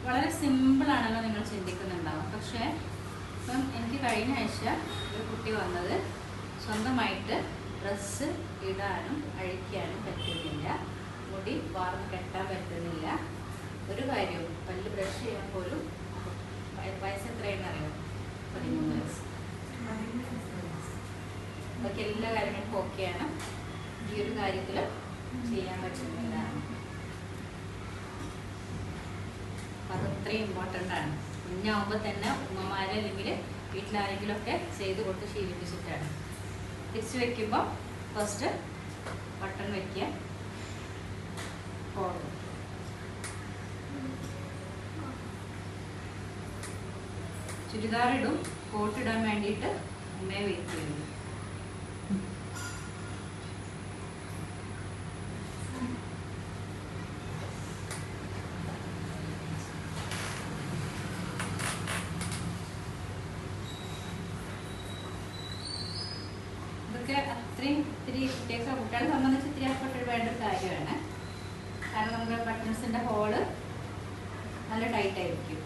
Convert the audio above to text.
വളരെ സിമ്പിളാണല്ലോ നിങ്ങൾ ചിന്തിക്കുന്നുണ്ടാവും. പക്ഷേ ഇപ്പം എനിക്ക് കഴിഞ്ഞ ആഴ്ച ഒരു കുട്ടി വന്നത് സ്വന്തമായിട്ട് ഡ്രസ്സ് ഇടാനും അഴിക്കാനും പറ്റുന്നില്ല, മുടി വാർന്ന് കെട്ടാൻ പറ്റുന്നില്ല, ഒരു കാര്യവും പല്ല് ബ്രഷ് ചെയ്യാൻ പോലും. വയസ്സ് എത്രയെന്ന് അറിയാം? 13 വയസ്സ്. അതൊക്കെ എല്ലാ കാര്യങ്ങളും ഓക്കെയാണ്. ഈ ഒരു കാര്യത്തിൽ ചെയ്യാൻ പറ്റുന്നില്ല. അത് അത്രയും ഇമ്പോർട്ടൻ്റ് ആണ്. കുഞ്ഞാവുമ്പോൾ തന്നെ ഉമ്മമാരെ അല്ലെങ്കിൽ വീട്ടിലാരെങ്കിലും ഒക്കെ ചെയ്ത് കൊടുത്ത് ശീലിപ്പിച്ചിട്ടാണ്. തിരിച്ച് വെക്കുമ്പോൾ ഫസ്റ്റ് ബട്ടൺ വയ്ക്കുക, ഫോർവേഡ്. ചുരിദാറിടും, കോട്ടിടാൻ വേണ്ടിയിട്ട് ഉമ്മയെ വെയിറ്റ് ചെയ്യുന്നു. ഇതൊക്കെ അത്രയും കുട്ടികളെ സംബന്ധിച്ച് ഇത്തിരി എഫർട്ട് വേണ്ട ഒരു കാര്യമാണ്. കാരണം നമ്മുടെ ബട്ടൺസിൻ്റെ ഹോള് നല്ല ടൈറ്റ് ആയിരിക്കും.